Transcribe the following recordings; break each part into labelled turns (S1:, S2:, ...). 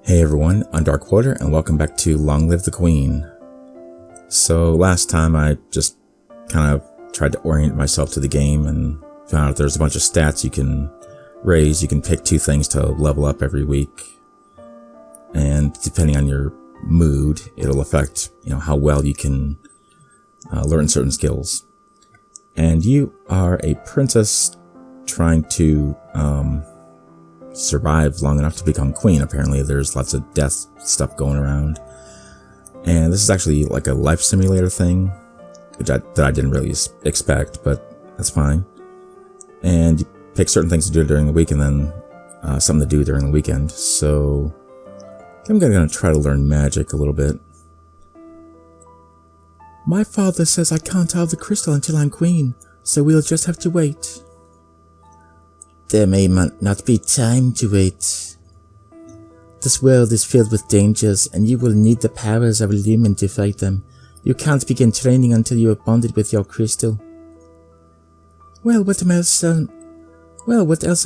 S1: Hey everyone, I'm Darkwater and welcome back to Long Live the Queen. So last time I just kind of tried to orient myself to the game and found out there's a bunch of stats you can raise. You can pick 2 things to level up every week. And depending on your mood, it'll affect, how well you can learn certain skills. And you are a princess trying to survive long enough to become queen. Apparently there's lots of death stuff going around, and this is actually like a life simulator thing, which I didn't really expect, but that's fine. And you pick certain things to do during the week and then something to do during the weekend. So I'm gonna try to learn magic a little bit. My father says I can't have the crystal until I'm queen, so we'll just have to wait. There may not be time to wait. This world is filled with dangers, and you will need the powers of Lumen to fight them. You can't begin training until you are bonded with your crystal. Well, what else am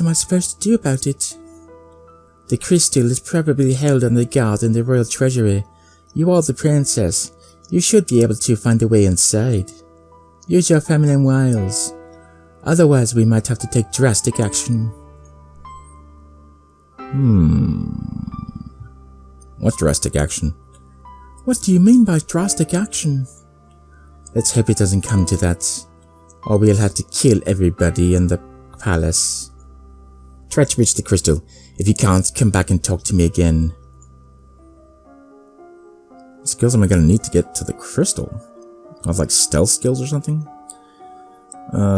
S1: I supposed to do about it? The crystal is probably held under guard in the royal treasury. You are the princess. You should be able to find a way inside. Use your feminine wiles. Otherwise, we might have to take drastic action. What drastic action? What do you mean by drastic action? Let's hope it doesn't come to that, or we'll have to kill everybody in the palace. Try to reach the crystal. If you can't, come back and talk to me again. What skills am I going to need to get to the crystal? I have like stealth skills or something?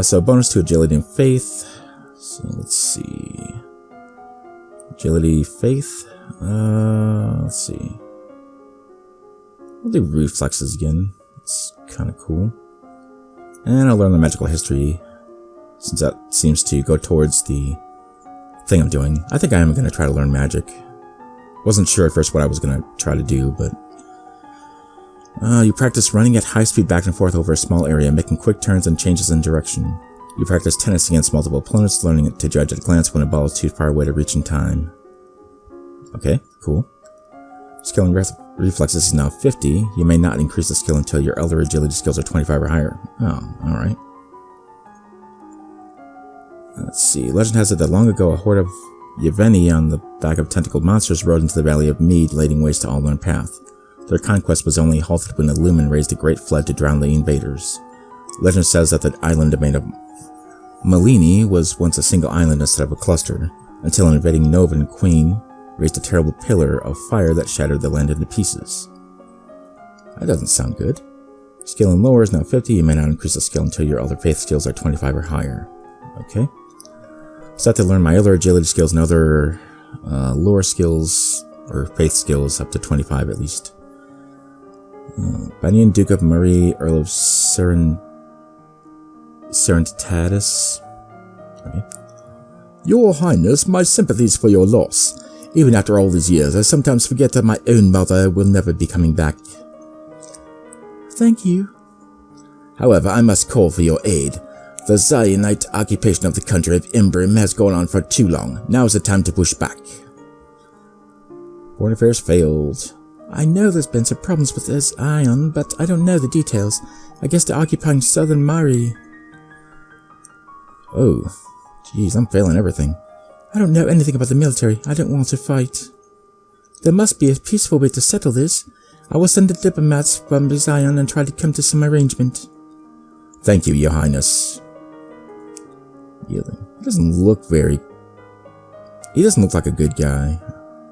S1: So bonus to agility and faith. So let's see. Agility, faith. Let's see. I'll do reflexes again. It's kind of cool. And I'll learn the magical history, since that seems to go towards the thing I'm doing. I think I am going to try to learn magic. Wasn't sure at first what I was going to try to do, but you practice running at high speed back and forth over a small area, making quick turns and changes in direction. You practice tennis against multiple opponents, learning to judge at a glance when a ball is too far away to reach in time. Okay, cool. Skill and reflexes is now 50. You may not increase the skill until your elder agility skills are 25 or higher. Oh, alright. Let's see. Legend has it that long ago a horde of Yeveni on the back of tentacled monsters rode into the Valley of Mead, laying waste to all known path. Their conquest was only halted when the Lumen raised a great flood to drown the invaders. Legend says that the island domain of Malini was once a single island instead of a cluster, until an invading Novan queen raised a terrible pillar of fire that shattered the land into pieces. That doesn't sound good. Skill and lower is now 50. You may not increase the skill until your other faith skills are 25 or higher. Okay. So I have to learn my other agility skills and other lore skills or faith skills up to 25 at least. Banyan Duke of Murray, Earl of Serentitatis. Okay. Your Highness, my sympathies for your loss. Even after all these years, I sometimes forget that my own mother will never be coming back. Thank you. However, I must call for your aid. The Zionite occupation of the country of Imbrim has gone on for too long. Now is the time to push back. Foreign affairs failed. I know there's been some problems with Zion, but I don't know the details. I guess they're occupying southern Mari. Oh, jeez, I'm failing everything. I don't know anything about the military. I don't want to fight. There must be a peaceful way to settle this. I will send the diplomats from Zion and try to come to some arrangement. Thank you, Your Highness. He doesn't look He doesn't look like a good guy,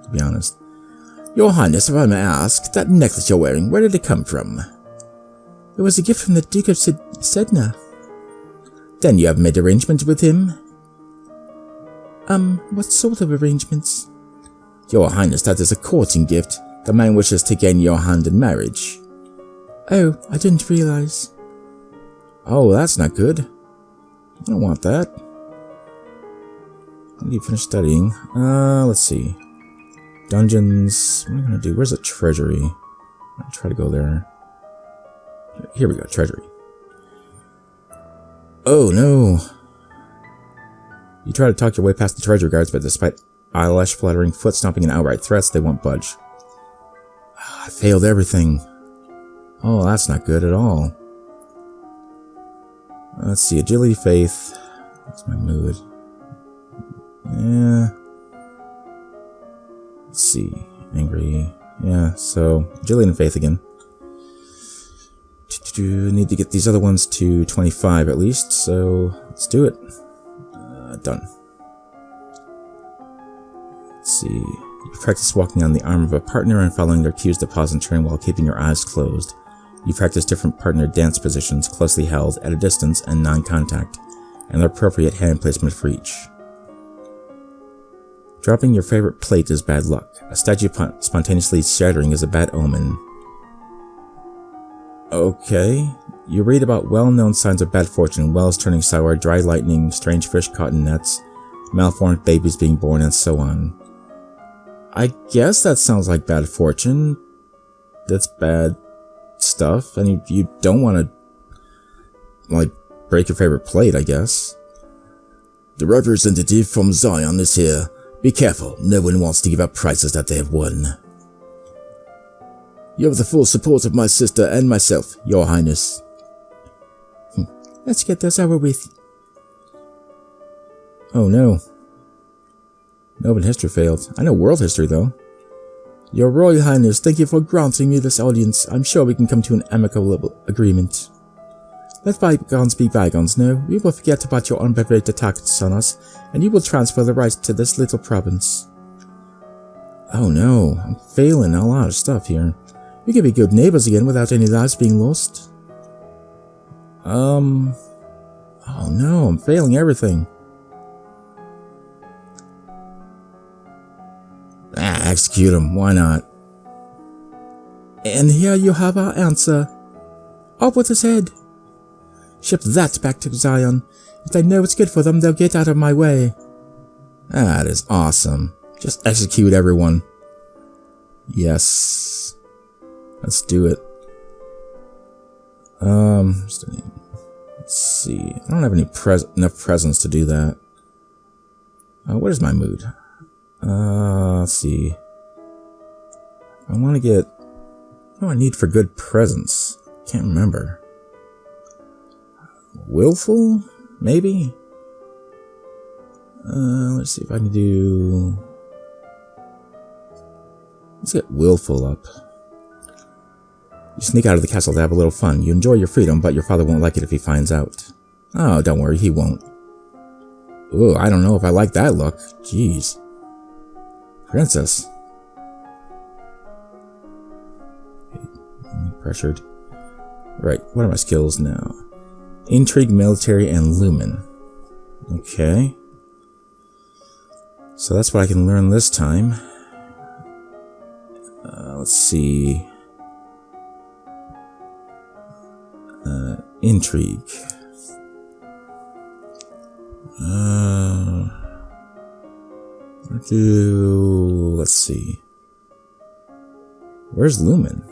S1: to be honest. Your Highness, if I may ask, that necklace you're wearing, where did it come from? It was a gift from the Duke of Sedna. Then you have made arrangements with him? What sort of arrangements? Your Highness, that is a courting gift. The man wishes to gain your hand in marriage. Oh, I didn't realize. Oh, that's not good. I don't want that. When do you finish studying? Let's see. Dungeons. What am I gonna do? Where's the treasury? I'll try to go there. Here we go, treasury. Oh no. You try to talk your way past the treasury guards, but despite eyelash fluttering, foot stomping, and outright threats, they won't budge. I failed everything. Oh, that's not good at all. Let's see, agility, faith. What's my mood? Yeah. Let's see, angry. Yeah, so agility and faith again. Need to get these other ones to 25 at least, so let's do it. Done. Let's see. You practice walking on the arm of a partner and following their cues to pause and turn while keeping your eyes closed. You practice different partner dance positions, closely held, at a distance, and non-contact, and the appropriate hand placement for each. Dropping your favorite plate is bad luck. A statue spontaneously shattering is a bad omen. Okay. You read about well-known signs of bad fortune, wells turning sour, dry lightning, strange fish caught in nets, malformed babies being born, and so on. I guess that sounds like bad fortune. That's bad stuff, and you don't want to, like, break your favorite plate, I guess. The representative from Zion is here. Be careful, no one wants to give up prizes that they have won. You have the full support of my sister and myself, Your Highness. Let's get this over with. Oh no. Melbourne history failed. I know world history though. Your Royal Highness, thank you for granting me this audience. I'm sure we can come to an amicable agreement. Let bygones be bygones, no? We will forget about your unprovoked attacks on us, and you will transfer the rights to this little province. Oh no, I'm failing a lot of stuff here. We can be good neighbors again without any lives being lost. Oh no, I'm failing everything. Execute him, why not? And here you have our answer. Up with his head. Ship that back to Zion. If they know it's good for them, they'll get out of my way. That is awesome. Just execute everyone. Yes. Let's do it. Let's see. I don't have any enough presents to do that. What is my mood? Let's see. I want to get... What do I need for good presents? Can't remember. Willful? Maybe? Let's see if I can do... Let's get willful up. You sneak out of the castle to have a little fun. You enjoy your freedom, but your father won't like it if he finds out. Oh, don't worry, he won't. Ooh, I don't know if I like that look. Jeez. Princess. Okay. Pressured. Right, what are my skills now? Intrigue, military, and lumen. Okay. So that's what I can learn this time. Let's see. Intrigue. Let's see. Where's lumen?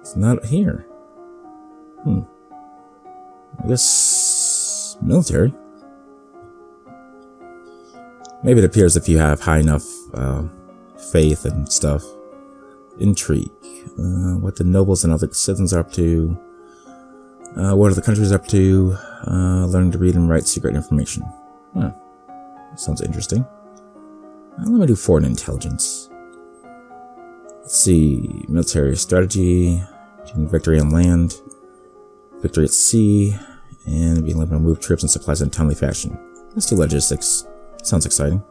S1: It's not here. I guess military. Maybe it appears if you have high enough faith and stuff. Intrigue. What the nobles and other citizens are up to. What are the countries up to? Learning to read and write secret information. Huh. Sounds interesting. Let me do foreign intelligence. Let's see. Military strategy. Victory on land. Victory at sea. And being able to move troops and supplies in a timely fashion. Let's do logistics. Sounds exciting.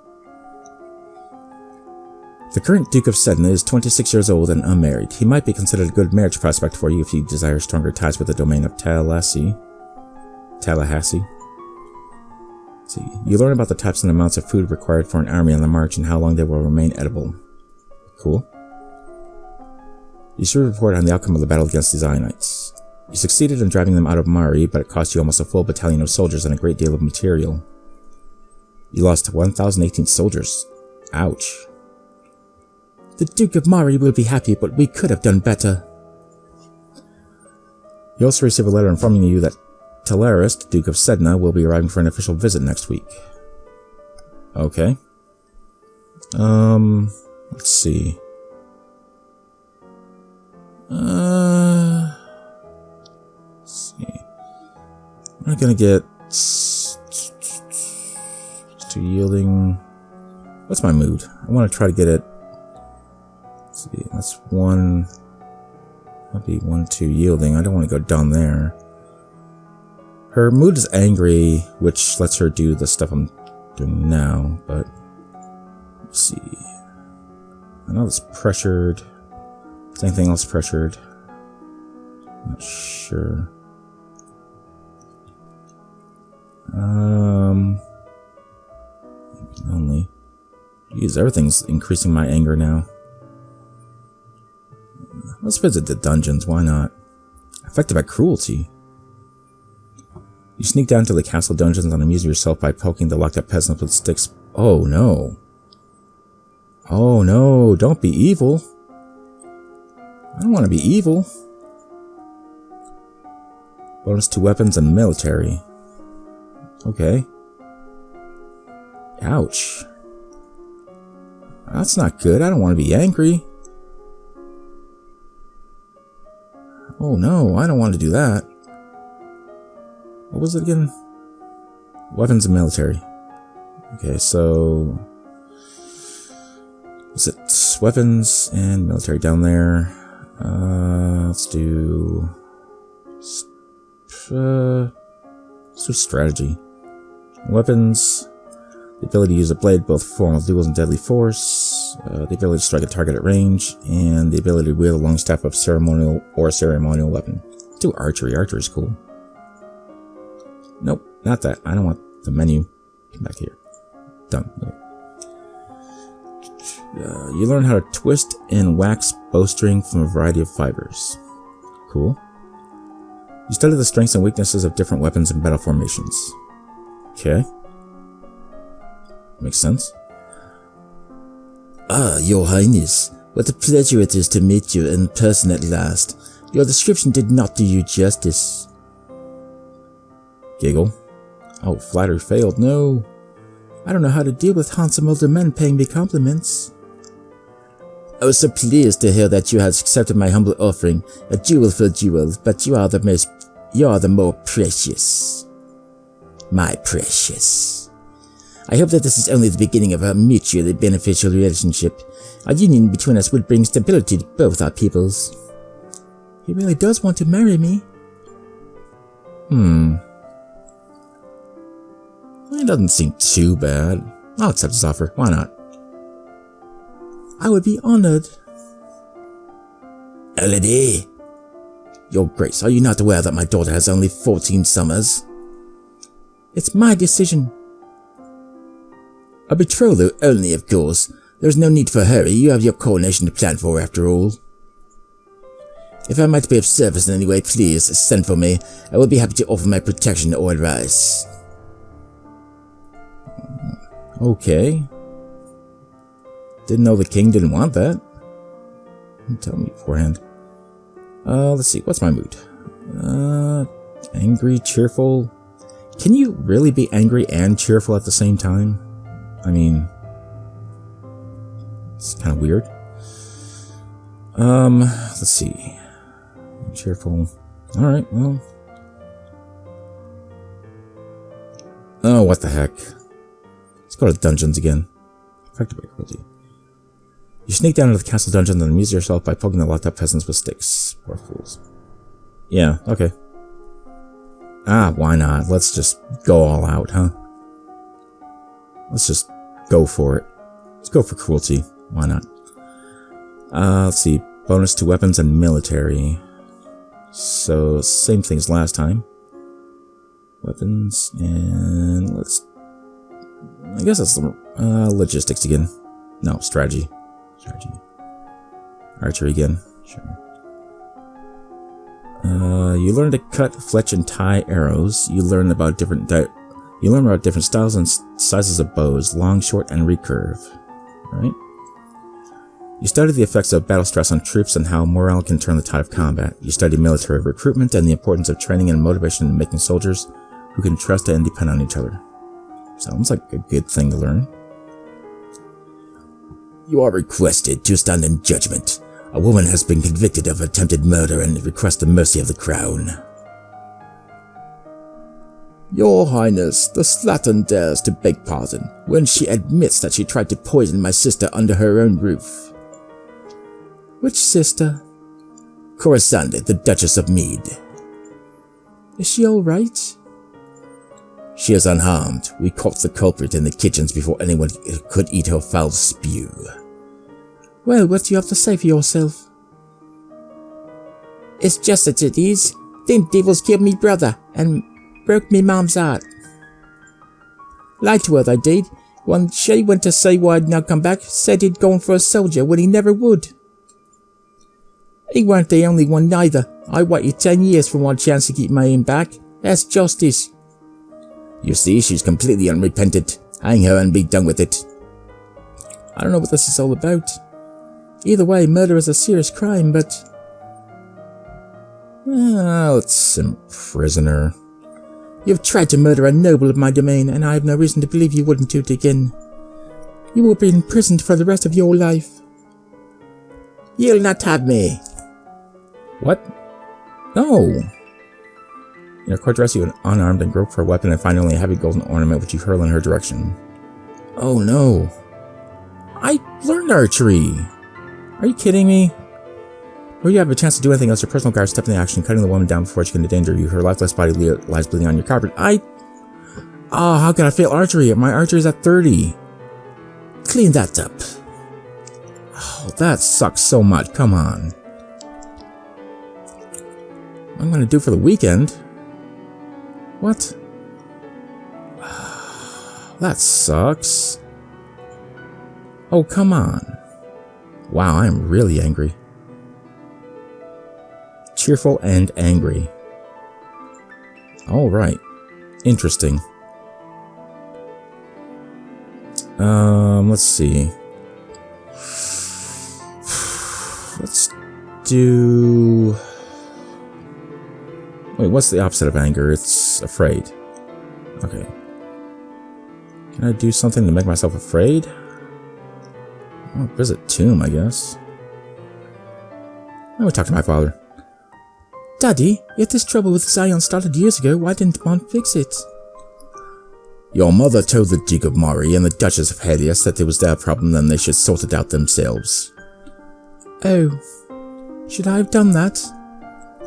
S1: The current Duke of Sedna is 26 years old and unmarried. He might be considered a good marriage prospect for you if you desire stronger ties with the domain of Tallahassee. See, you learn about the types and amounts of food required for an army on the march and how long they will remain edible. Cool. You should report on the outcome of the battle against the Zionites. You succeeded in driving them out of Mari, but it cost you almost a full battalion of soldiers and a great deal of material. You lost 1,018 soldiers. Ouch. The Duke of Mari will be happy, but we could have done better. You also receive a letter informing you that Talarist, Duke of Sedna, will be arriving for an official visit next week. Okay. Let's see. Let's see. I'm not gonna get to yielding. What's my mood? I want to try to get it. Let's see. That's one. That'd be 1, 2 yielding. I don't want to go down there. Her mood is angry, which lets her do the stuff I'm doing now, but let's see. I know it's pressured. Is anything else pressured? Not sure. Lonely. Jeez, everything's increasing my anger now. Let's visit the dungeons, why not? Affected by cruelty. You sneak down to the castle dungeons and amuse yourself by poking the locked up peasants with sticks. Oh no. Oh no, don't be evil. I don't want to be evil. Bonus to weapons and military. Okay. Ouch. That's not good. I don't want to be angry. Oh no, I don't want to do that. What was it again? Weapons and military. Okay, so... Is it weapons and military down there? Let's do... let's do strategy. Weapons. The ability to use a blade, both form of duels and deadly force. The ability to strike a target at range. And the ability to wield a long staff of ceremonial or ceremonial weapon. Let's do archery. Archery is cool. Nope, not that. I don't want the menu. Come back here. Done. Okay. You learn how to twist and wax bowstring from a variety of fibers. Cool. You study the strengths and weaknesses of different weapons and battle formations. Okay. Makes sense.
S2: Ah, Your Highness. What a pleasure it is to meet you in person at last. Your description did not do you justice.
S1: Giggle. Oh, flattery failed. No.
S2: I don't know how to deal with handsome older men paying me compliments. I was so pleased to hear that you had accepted my humble offering, a jewel for a jewel, but you are the more precious. My precious. I hope that this is only the beginning of a mutually beneficial relationship. A union between us would bring stability to both our peoples. He really does want to marry me.
S1: It doesn't seem too bad. I'll accept his offer. Why not?
S2: I would be honored.
S3: Elodie,
S2: Your Grace, are you not aware that my daughter has only 14 summers? It's my decision. A betrothal only, of course. There's no need for hurry. You have your coronation to plan for, after all. If I might be of service in any way, please send for me. I will be happy to offer my protection or advice.
S1: Okay. Didn't know the king didn't want that. Tell me beforehand. Let's see. What's my mood? Angry, cheerful. Can you really be angry and cheerful at the same time? I mean, it's kind of weird. Let's see. Cheerful. Alright, well. Oh, what the heck. Let's go to dungeons again. Affected by cruelty. You sneak down into the castle dungeon and amuse yourself by poking the locked up peasants with sticks. Poor fools. Yeah, okay. Ah, why not? Let's just go all out, huh? Let's just go for it. Let's go for cruelty. Why not? Let's see. Bonus to weapons and military. So, same thing as last time. Weapons, and let's... I guess that's logistics again. No, strategy. Strategy. Archery again. Sure. You learn to cut, fletch, and tie arrows. You learn about different styles and sizes of bows, long, short, and recurve. Right? You study the effects of battle stress on troops and how morale can turn the tide of combat. You study military recruitment and the importance of training and motivation in making soldiers who can trust and depend on each other. Sounds like a good thing to learn.
S2: You are requested to stand in judgment. A woman has been convicted of attempted murder and requests the mercy of the crown. Your Highness, the slattern dares to beg pardon when she admits that she tried to poison my sister under her own roof. Which sister? Corisande, the Duchess of Mead. Is she all right? She is unharmed. We caught the culprit in the kitchens before anyone could eat her foul spew. Well, what do you have to say for yourself? It's just that it is. Them devils killed me brother and broke me mum's heart. Lied to her, they did. When she went to say why I'd not come back, said he'd gone for a soldier when he never would. He weren't the only one neither. I waited 10 years for one chance to get my aim back. That's justice. You see, she's completely unrepentant. Hang her and be done with it. I don't know what this is all about. Either way, murder is a serious crime, but...
S1: let's imprison her.
S2: You've tried to murder a noble of my domain, and I have no reason to believe you wouldn't do it again. You will be imprisoned for the rest of your life. You'll not have me.
S1: What? No. Your court dress you unarmed and grope for a weapon and find only a heavy golden ornament which you hurl in her direction. Oh no. I learned archery. Are you kidding me? Before you have a chance to do anything else, your personal guard stepped into action, cutting the woman down before she can endanger you. Her lifeless body lies bleeding on your carpet. How can I fail archery? My archery is at 30.
S2: Clean that up.
S1: Oh, that sucks so much. Come on. What am I going to do for the weekend? What? That sucks. Oh, come on. Wow, I am really angry. Cheerful and angry. Alright. Interesting. Let's see. Let's do... Wait, what's the opposite of anger? It's afraid. Okay. Can I do something to make myself afraid? Oh, visit tomb, I guess. Let me talk to my father.
S2: Daddy, if this trouble with Zion started years ago, why didn't Mom fix it?
S1: Your mother told the Duke of Mari and the Duchess of Helios that it was their problem and they should sort it out themselves.
S2: Oh, should I have done that?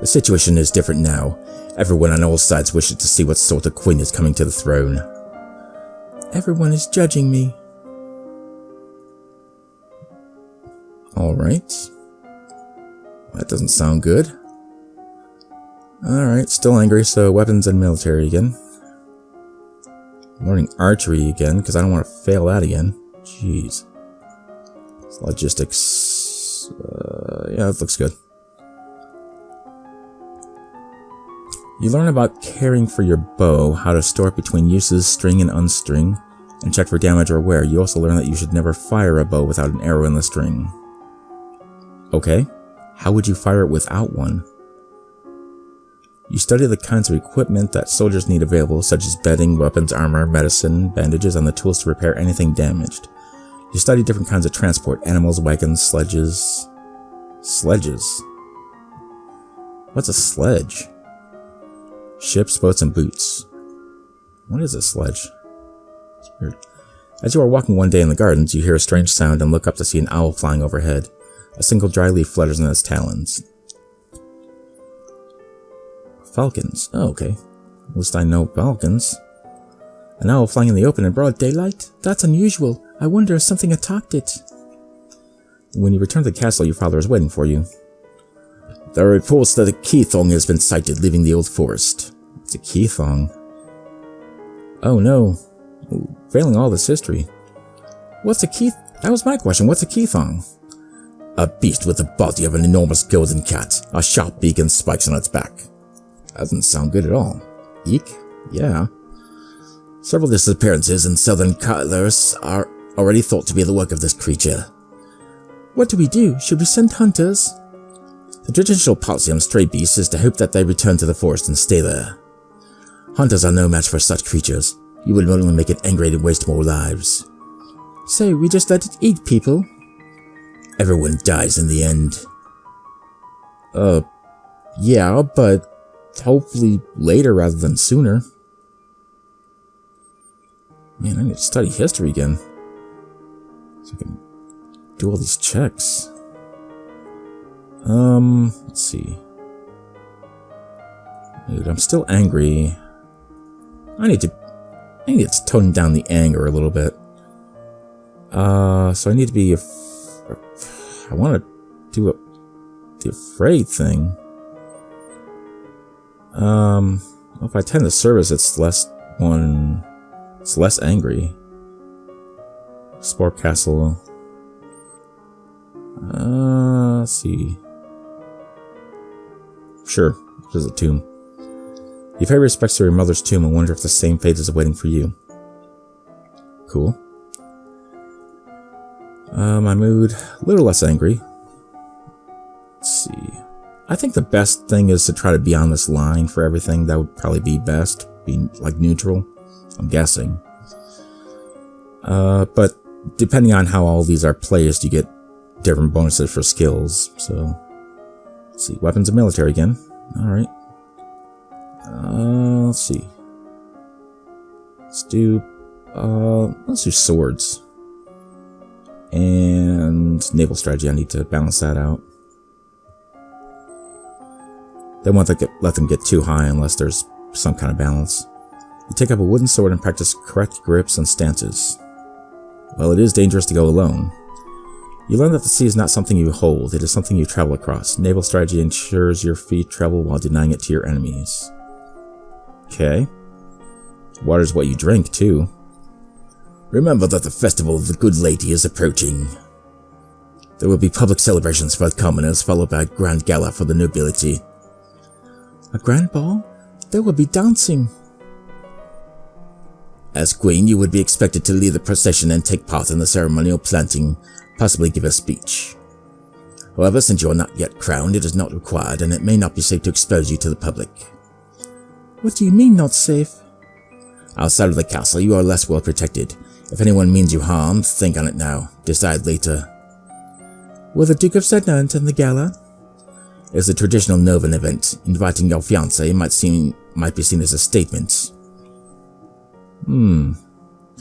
S1: The situation is different now. Everyone on all sides wishes to see what sort of queen is coming to the throne.
S2: Everyone is judging me.
S1: Alright. That doesn't sound good. Alright, still angry, so weapons and military again. Learning archery again, because I don't want to fail that again. Jeez. Logistics. Yeah, that looks good. You learn about caring for your bow, how to store it between uses, string and unstring, and check for damage or wear. You also learn that you should never fire a bow without an arrow in the string. Okay, how would you fire it without one? You study the kinds of equipment that soldiers need available, such as bedding, weapons, armor, medicine, bandages, and the tools to repair anything damaged. You study different kinds of transport, animals, wagons, sledges... Sledges? What's a sledge? Ships, boats, and boots. What is a sledge? It's weird. As you are walking one day in the gardens, you hear a strange sound and look up to see an owl flying overhead. A single dry leaf flutters in its talons. Falcons. Oh, okay. At least I know falcons. An owl flying in the open in broad daylight?
S2: That's unusual. I wonder if something attacked it.
S1: When you return to the castle, your father is waiting for you. There are reports that a Keythong has been sighted leaving the old forest. It's a Keythong. Oh no. Failing all this history. What's a Keythong? That was my question. What's a Keythong? A beast with the body of an enormous golden cat, a sharp beak and spikes on its back. That doesn't sound good at all. Eek? Yeah. Several disappearances in southern Kylos are already thought to be the work of this creature.
S2: What do we do? Should we send hunters?
S1: The traditional policy on stray beasts is to hope that they return to the forest and stay there. Hunters are no match for such creatures. You will only make it angry and waste more lives.
S2: So we just let it eat people? Everyone dies in the end.
S1: Yeah, but hopefully later rather than sooner. Man, I need to study history again, so I can do all these checks. Let's see. Dude, I'm still angry. I need to tone down the anger a little bit. So I need to be I want to do the afraid thing. If I attend the service, it's less angry. Spore Castle. Let's see. Sure, there's a tomb. You pay respects to your mother's tomb and wonder if the same fate is awaiting for you. Cool. My mood, a little less angry. Let's see. I think the best thing is to try to be on this line for everything. That would probably be best. Be like neutral, I'm guessing. But depending on how all these are placed, you get different bonuses for skills. So, let's see. Weapons and military again. Alright. Let's see. Let's do swords. And naval strategy. I need to balance that out. They won't let them get too high unless there's some kind of balance. You take up a wooden sword and practice correct grips and stances. Well, it is dangerous to go alone. You learn that the sea is not something you hold, it is something you travel across. Naval strategy ensures your feet travel while denying it to your enemies. Okay. Water's what you drink, too.
S2: Remember that the festival of the Good Lady is approaching. There will be public celebrations for the commoners, followed by a grand gala for the nobility.
S3: A grand ball? There will be dancing.
S2: As queen, you would be expected to lead the procession and take part in the ceremonial planting, possibly give a speech. However, since you are not yet crowned, it is not required, and it may not be safe to expose you to the public.
S3: What do you mean, not safe?
S2: Outside of the castle, you are less well protected. If anyone means you harm, think on it now. Decide later.
S3: Will the Duke of Sedna attend the gala?
S2: It is a traditional Novan event. Inviting your fiancé might be seen as a statement.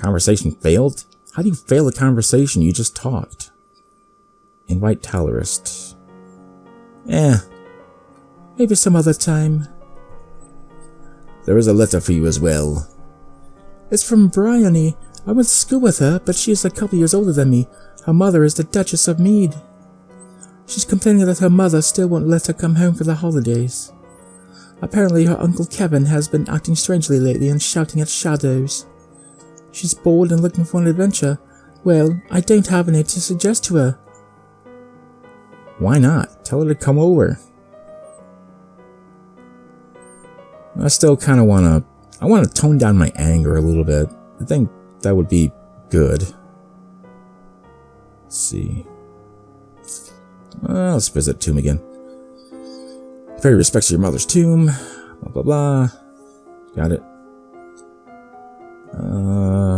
S1: Conversation failed? How do you fail a conversation? You just talked. Invite Talorist.
S3: Maybe some other time.
S2: There is a letter for you as well.
S3: It's from Bryony. I went to school with her, but she is a couple years older than me. Her mother is the Duchess of Mead. She's complaining that her mother still won't let her come home for the holidays. Apparently her Uncle Kevin has been acting strangely lately and shouting at shadows. She's bored and looking for an adventure. Well, I don't have any to suggest to her.
S1: Why not? Tell her to come over. I still kind of want to tone down my anger a little bit. I think that would be good. Let's see. Let's visit tomb again. Pay respects to your mother's tomb. Blah, blah, blah. Got it.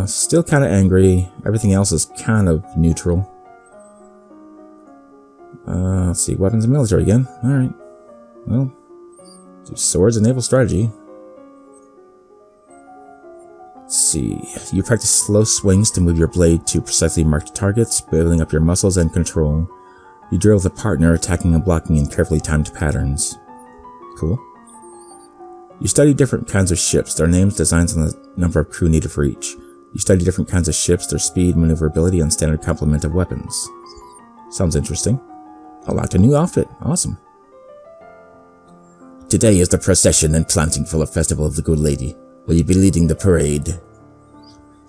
S1: Still kind of angry. Everything else is kind of neutral. Let's see. Weapons and military again. Alright. Well, do swords and naval strategy. Let's see. You practice slow swings to move your blade to precisely marked targets, building up your muscles and control. You drill with a partner, attacking and blocking in carefully timed patterns. Cool. You study different kinds of ships, their names, designs, and the number of crew needed for each. You study different kinds of ships, their speed, maneuverability, and standard complement of weapons. Sounds interesting. Unlocked a new outfit. Awesome.
S2: Today is the procession and planting for the Festival of the Good Lady. Will you be leading the parade?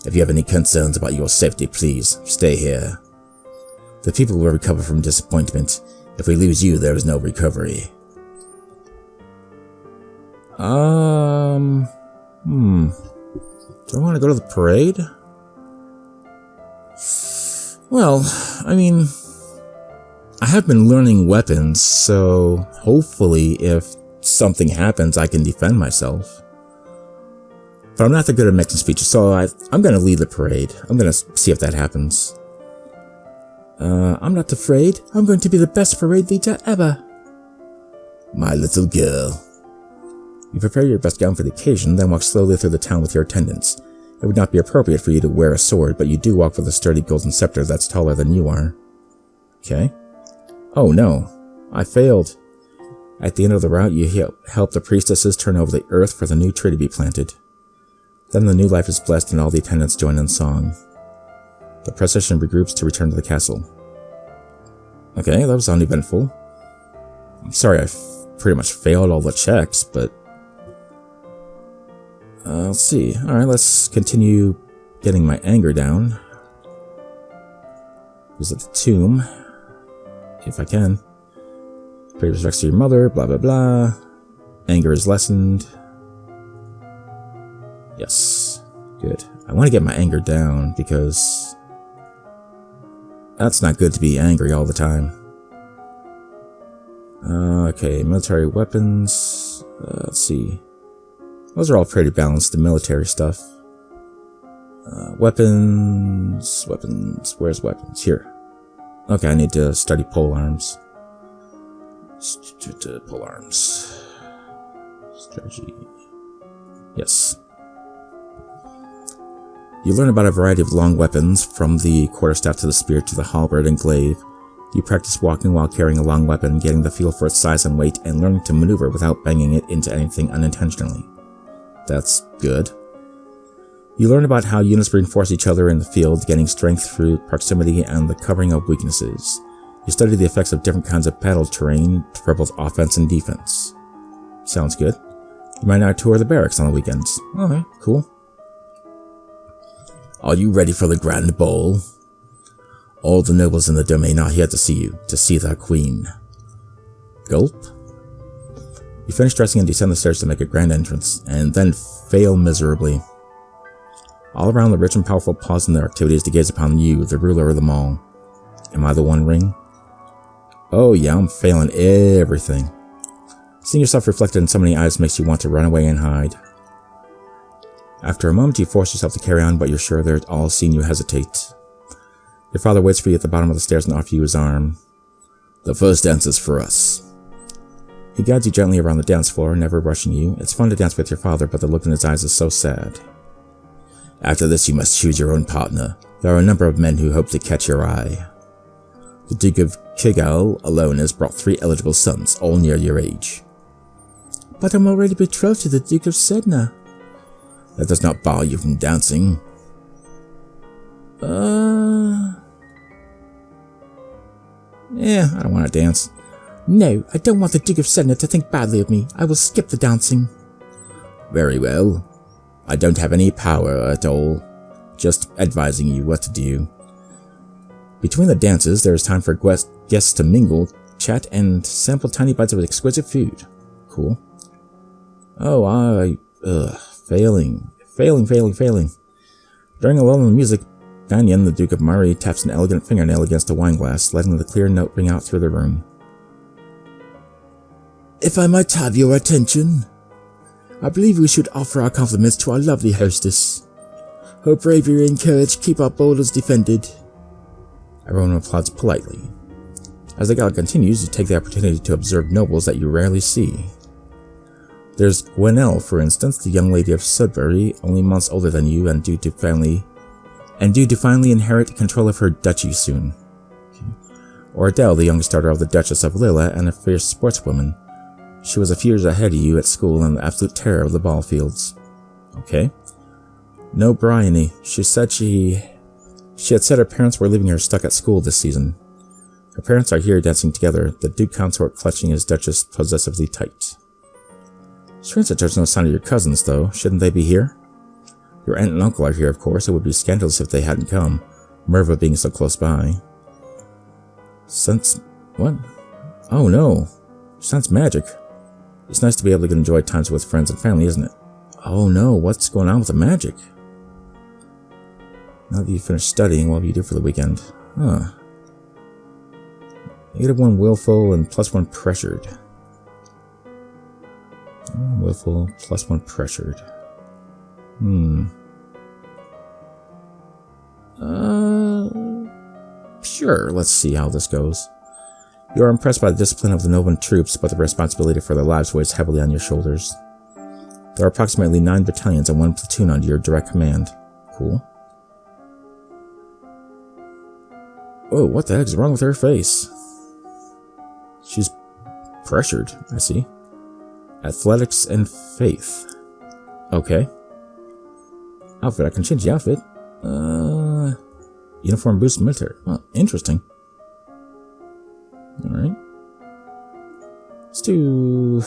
S2: If you have any concerns about your safety, please stay here. The people will recover from disappointment. If we lose you, there is no recovery.
S1: Do I want to go to the parade? Well, I mean, I have been learning weapons, so hopefully if something happens, I can defend myself. But I'm not that good at making speeches, so I'm going to lead the parade. I'm going to see if that happens.
S3: I'm not afraid. I'm going to be the best parade leader ever.
S2: My little girl.
S1: You prepare your best gown for the occasion, then walk slowly through the town with your attendants. It would not be appropriate for you to wear a sword, but you do walk with a sturdy golden scepter that's taller than you are. Okay. Oh no, I failed. At the end of the route, you help the priestesses turn over the earth for the new tree to be planted. Then the new life is blessed and all the attendants join in song. The procession regroups to return to the castle. Okay, that was uneventful. I'm sorry I pretty much failed all the checks, but... let's see. Alright, let's continue getting my anger down. Visit the tomb. If I can. Pay respects to your mother, blah blah blah. Anger is lessened. Yes. Good. I want to get my anger down because... that's not good to be angry all the time. Okay, military weapons. Let's see. Those are all pretty balanced, the military stuff. Weapons. Where's weapons? Here. Okay, I need to study pole arms. Pole arms. Strategy. Yes. You learn about a variety of long weapons, from the quarterstaff to the spear to the halberd and glaive. You practice walking while carrying a long weapon, getting the feel for its size and weight, and learning to maneuver without banging it into anything unintentionally. That's good. You learn about how units reinforce each other in the field, gaining strength through proximity and the covering of weaknesses. You study the effects of different kinds of battle terrain for both offense and defense. Sounds good. You might now tour the barracks on the weekends. Okay, cool.
S2: Are you ready for the grand ball? All the nobles in the domain are here to see you, to see their queen.
S1: Gulp. You finish dressing and descend the stairs to make a grand entrance, and then fail miserably. All around, the rich and powerful pause in their activities to gaze upon you, the ruler of them all. Am I the One Ring? Oh yeah, I'm failing everything. Seeing yourself reflected in so many eyes makes you want to run away and hide. After a moment, you force yourself to carry on, but you're sure they're all seeing you hesitate. Your father waits for you at the bottom of the stairs and offers you his arm.
S2: The first dance is for us.
S1: He guides you gently around the dance floor, never rushing you. It's fun to dance with your father, but the look in his eyes is so sad.
S2: After this, you must choose your own partner. There are a number of men who hope to catch your eye. The Duke of Kigal alone has brought 3 eligible sons, all near your age.
S3: But I'm already betrothed to the Duke of Sedna.
S2: That does not bar you from dancing.
S1: Yeah, I don't want to dance.
S3: No, I don't want the Duke of Sedna to think badly of me. I will skip the dancing.
S2: Very well. I don't have any power at all. Just advising you what to do.
S1: Between the dances, there is time for guests to mingle, chat, and sample tiny bites of exquisite food. Cool. Oh, failing. During a lull in the music, Banyan, the Duke of Murray, taps an elegant fingernail against a wine glass, letting the clear note ring out through the room.
S3: If I might have your attention, I believe we should offer our compliments to our lovely hostess. Her bravery and courage keep our borders defended.
S1: Everyone applauds politely. As the gala continues, you take the opportunity to observe nobles that you rarely see. There's Gwenelle, for instance, the young lady of Sudbury, only months older than you and due to finally inherit control of her duchy soon. Or Adele, the youngest daughter of the Duchess of Lilla and a fierce sportswoman. She was a few years ahead of you at school and the absolute terror of the ball fields. Okay. No Bryony. She had said her parents were leaving her stuck at school this season. Her parents are here dancing together, the Duke consort clutching his Duchess possessively tight. Strange that there's no sign of your cousins, though. Shouldn't they be here? Your aunt and uncle are here, of course. It would be scandalous if they hadn't come, Merva being so close by. What? Oh no. Sense magic. It's nice to be able to enjoy times with friends and family, isn't it? Oh no, what's going on with the magic? Now that you've finished studying, what will you do for the weekend? Huh. -1 willful and +1 pressured. Willful, +1 pressured. Sure, let's see how this goes. You are impressed by the discipline of the Novan troops, but the responsibility for their lives weighs heavily on your shoulders. There are approximately 9 battalions and 1 platoon under your direct command. Cool. Oh, what the heck is wrong with her face? She's pressured, I see. Athletics and faith. Okay. Outfit, I can change the outfit. Uniform boost military. Oh, interesting. Alright. Let's do...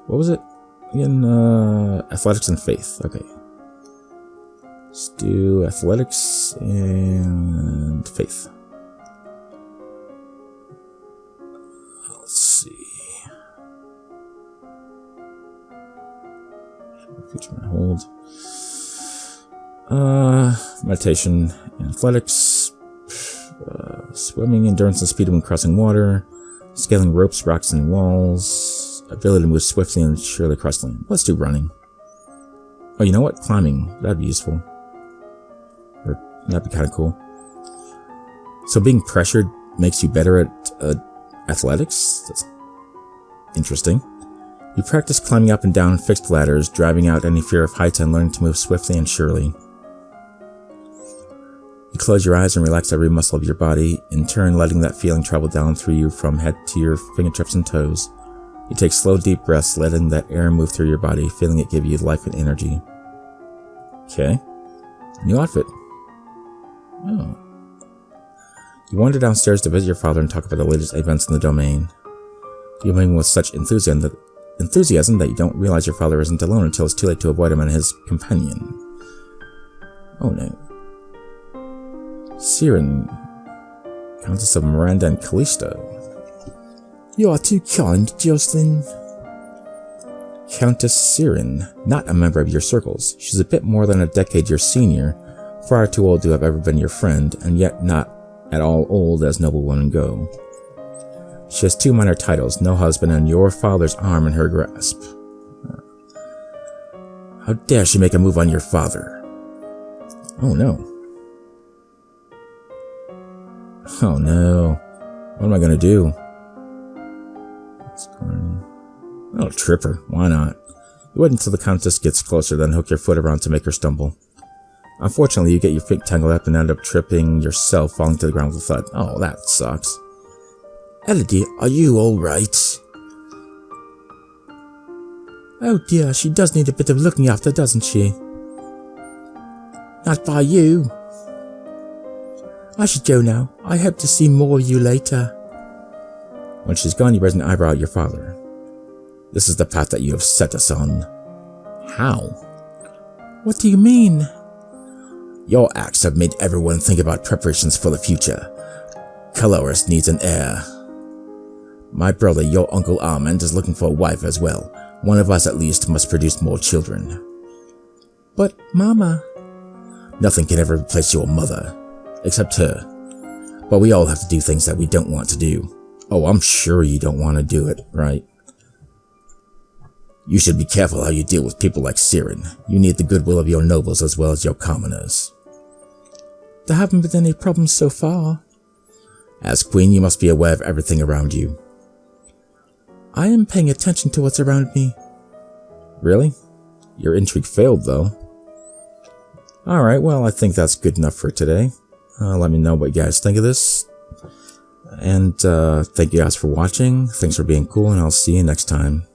S1: What was it? Again, athletics and faith. Okay. Let's do athletics and faith. Let's see. Future my hold. Meditation and athletics. Swimming, endurance and speed when crossing water. Scaling ropes, rocks, and walls. Ability to move swiftly and surely across land. Let's do running. Oh, you know what? Climbing. That'd be useful. Or, that'd be kind of cool. So being pressured makes you better at athletics? That's interesting. You practice climbing up and down fixed ladders, driving out any fear of heights and learning to move swiftly and surely. You close your eyes and relax every muscle of your body, in turn letting that feeling travel down through you from head to your fingertips and toes. You take slow, deep breaths, letting that air move through your body, feeling it give you life and energy. Okay. New outfit. Oh. You wander downstairs to visit your father and talk about the latest events in the domain. You move with such enthusiasm that you don't realize your father isn't alone until it's too late to avoid him and his companion. Oh no. Siren, Countess of Miranda and Callisto.
S2: You are too kind, Jocelyn.
S1: Countess Siren, not a member of your circles. She's a bit more than a decade your senior, far too old to have ever been your friend, and yet not at all old as noble women go. She has 2 minor titles, no husband, and your father's arm in her grasp. How dare she make a move on your father? Oh no. Oh no. What am I gonna do? Oh, trip her. Why not? You wait until the Countess gets closer, then hook your foot around to make her stumble. Unfortunately, you get your feet tangled up and end up tripping yourself, falling to the ground with a thud. Oh, that sucks.
S2: Elodie, are you alright? Oh dear, she does need a bit of looking after, doesn't she? Not by you. I should go now. I hope to see more of you later.
S1: When she's gone, you raise an eyebrow at your father. This is the path that you have set us on. How?
S2: What do you mean?
S1: Your acts have made everyone think about preparations for the future. Caloris needs an heir. My brother, your Uncle Armand, is looking for a wife as well. One of us at least must produce more children.
S2: But, Mama...
S1: Nothing can ever replace your mother. Except her. But we all have to do things that we don't want to do. Oh, I'm sure you don't want to do it, right? You should be careful how you deal with people like Siren. You need the goodwill of your nobles as well as your commoners.
S2: There haven't been any problems so far.
S1: As queen, you must be aware of everything around you.
S2: I am paying attention to what's around me.
S1: Really? Your intrigue failed, though. Alright, well, I think that's good enough for today. Let me know what you guys think of this. And thank you guys for watching. Thanks for being cool, and I'll see you next time.